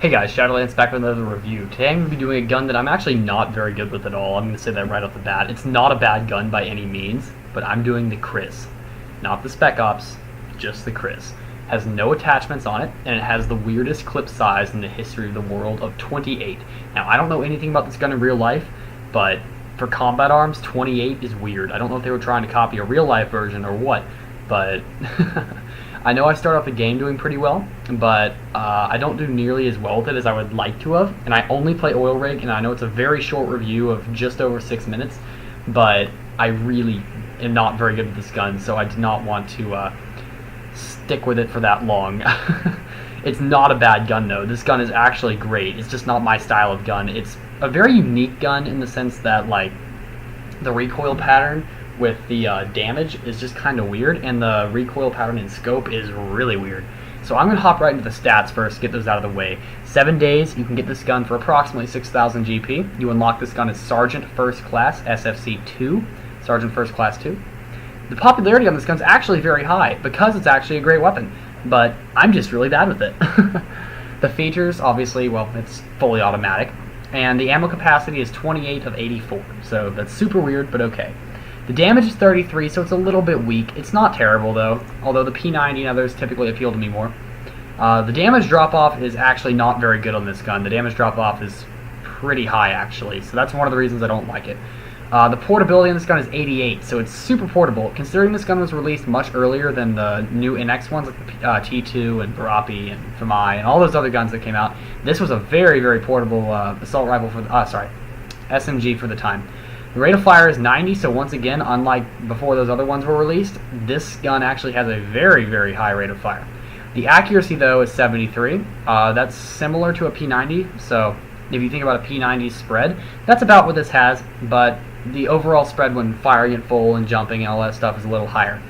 Hey guys, Shadolance back with another review. Today I'm going to be doing a gun that I'm actually not very good with at all. I'm going to say that right off the bat. It's not a bad gun by any means, but I'm doing the Kriss. Not the Spec Ops, just the Kriss. Has no attachments on it, and it has the weirdest clip size in the history of the world of 28. Now, I don't know anything about this gun in real life, but for combat arms, 28 is weird. I don't know if they were trying to copy a real life version or what, but I know I start off the game doing pretty well, but I don't do nearly as well with it as I would like to have, and I only play Oil Rig, and I know it's a very short review of just over 6 minutes, but I really am not very good with this gun, so I did not want to stick with it for that long. It's not a bad gun though. This gun is actually great. It's just not my style of gun. It's a very unique gun in the sense that, like, the recoil pattern with the damage is just kind of weird, and the recoil pattern in scope is really weird. So I'm going to hop right into the stats first, get those out of the way. 7 days, you can get this gun for approximately 6,000 GP. You unlock this gun as Sergeant First Class, SFC 2, Sergeant First Class 2. The popularity on this gun is actually very high, because it's actually a great weapon, but I'm just really bad with it. The features, obviously, well, it's fully automatic, and the ammo capacity is 28 of 84, so that's super weird, but okay. The damage is 33, so it's a little bit weak. It's not terrible, though, although the P90 and others typically appeal to me more. The damage drop-off is actually not very good on this gun. The damage drop-off is pretty high, actually, so that's one of the reasons I don't like it. The portability on this gun is 88, so it's super portable. Considering this gun was released much earlier than the new NX ones, like the T2 and Barapi and Famai and all those other guns that came out, this was a very, very portable assault rifle for SMG for the time. The rate of fire is 90, so once again, unlike before those other ones were released, this gun actually has a very, very high rate of fire. The accuracy, though, is 73. That's similar to a P90, so if you think about a P90 spread, that's about what this has, but the overall spread when firing it full and jumping and all that stuff is a little higher.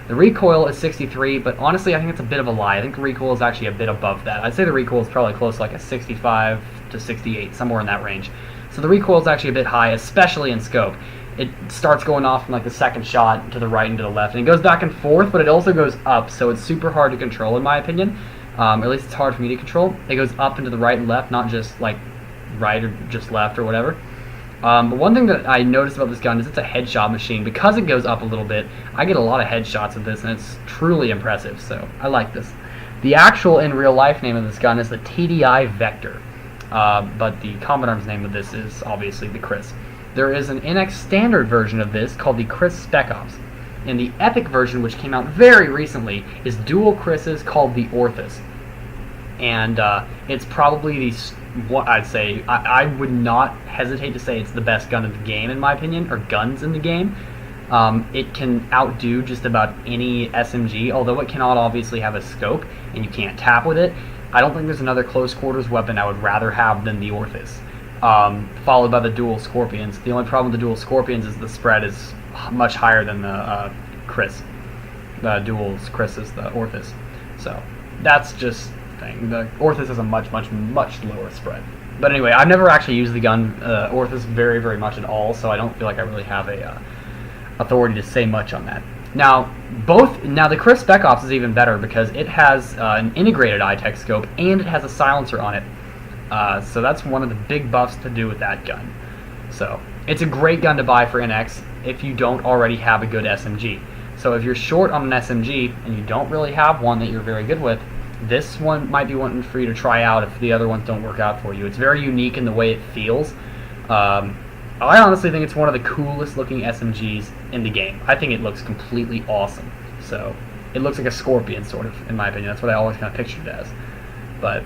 The recoil is 63, but honestly, I think it's a bit of a lie. I think the recoil is actually a bit above that. I'd say the recoil is probably close to like a 65 to 68, somewhere in that range. So the recoil is actually a bit high, especially in scope. It starts going off from like the second shot to the right and to the left, and it goes back and forth, but it also goes up, so it's super hard to control in my opinion. At least it's hard for me to control. It goes up into the right and left, not just like right or just left or whatever. But one thing that I noticed about this gun is it's a headshot machine. Because it goes up a little bit, I get a lot of headshots with this, and it's truly impressive, so I like this. The actual in real life name of this gun is the TDI Vector. But the combat arms name of this is obviously the Kriss. There is an NX standard version of this called the Kriss Spec Ops. And the Epic version, which came out very recently, is dual Krisses called the Orthus. And it's probably what I'd say, I would not hesitate to say it's the best gun in the game, in my opinion, or guns in the game. It can outdo just about any SMG, although it cannot obviously have a scope, and you can't tap with it. I don't think there's another close quarters weapon I would rather have than the Orthus, followed by the dual Scorpions. The only problem with the dual Scorpions is the spread is much higher than the Kriss. The dual Kriss is the Orthus. So that's just the thing. The Orthus has a much lower spread. But anyway, I've never actually used the gun Orthus very, very much at all, so I don't feel like I really have a authority to say much on that. Now the Kriss Spec Ops is even better because it has an integrated itech scope and it has a silencer on it. So that's one of the big buffs to do with that gun. So it's a great gun to buy for NX if you don't already have a good SMG. So if you're short on an SMG and you don't really have one that you're very good with, this one might be one for you to try out if the other ones don't work out for you. It's very unique in the way it feels. I honestly think it's one of the coolest looking SMGs in the game. I think it looks completely awesome. So it looks like a Scorpion, sort of, in my opinion. That's what I always kind of pictured it as. But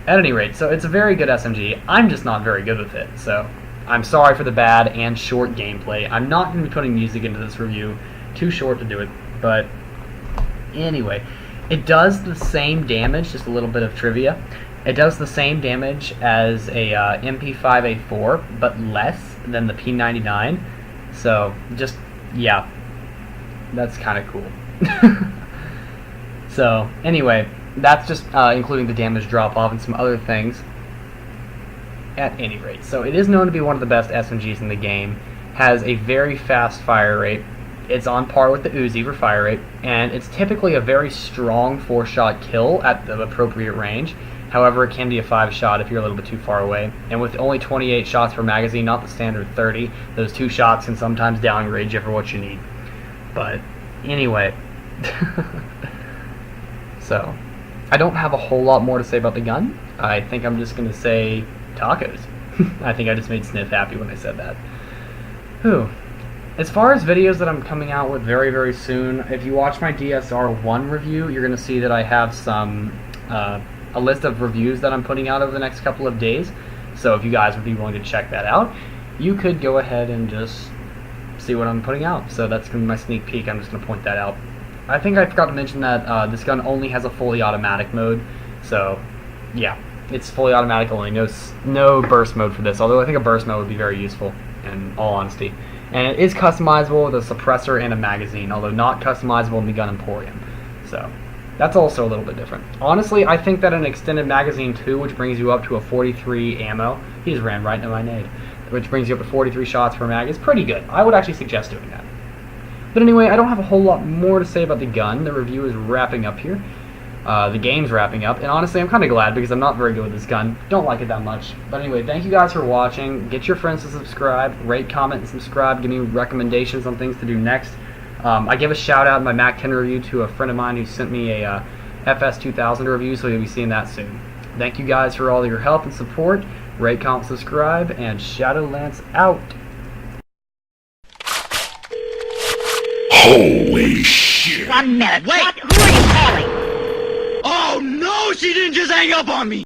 at any rate, so it's a very good SMG. I'm just not very good with it. So I'm sorry for the bad and short gameplay. I'm not going to be putting music into this review. Too short to do it. But anyway, it does the same damage, just a little bit of trivia. It does the same damage as a MP5A4, but less than the P99. So, just, yeah, that's kind of cool. So, anyway, that's just including the damage drop-off and some other things. At any rate, so it is known to be one of the best SMGs in the game. Has a very fast fire rate. It's on par with the Uzi for fire rate, and it's typically a very strong 4-shot kill at the appropriate range. However, it can be a 5-shot if you're a little bit too far away. And with only 28 shots per magazine, not the standard 30, those 2 shots can sometimes downgrade you for what you need. But anyway, so I don't have a whole lot more to say about the gun. I think I'm just going to say tacos. I think I just made Sniff happy when I said that. Whew. As far as videos that I'm coming out with very, very soon, if you watch my DSR-1 review, you're going to see that I have a list of reviews that I'm putting out over the next couple of days. So if you guys would be willing to check that out, you could go ahead and just see what I'm putting out. So that's going to be my sneak peek. I'm just going to point that out. I think I forgot to mention that this gun only has a fully automatic mode. So yeah, it's fully automatic only. No burst mode for this, although I think a burst mode would be very useful in all honesty. And it is customizable with a suppressor and a magazine, although not customizable in the Gun Emporium. So that's also a little bit different. Honestly, I think that an extended magazine too, which brings you up to a 43 ammo, he just ran right into my nade, which brings you up to 43 shots per mag, is pretty good. I would actually suggest doing that. But anyway, I don't have a whole lot more to say about the gun. The review is wrapping up here. The game's wrapping up, and honestly, I'm kind of glad because I'm not very good with this gun. Don't like it that much. But anyway, thank you guys for watching. Get your friends to subscribe, rate, comment, and subscribe. Give me recommendations on things to do next. I give a shout out in my Mac 10 review to a friend of mine who sent me a FS 2000 review, so you'll be seeing that soon. Thank you guys for all of your help and support. Rate, comment, subscribe, and Shadolance out. Holy shit! 1 minute. Wait! Who are you calling? Oh no, she didn't just hang up on me!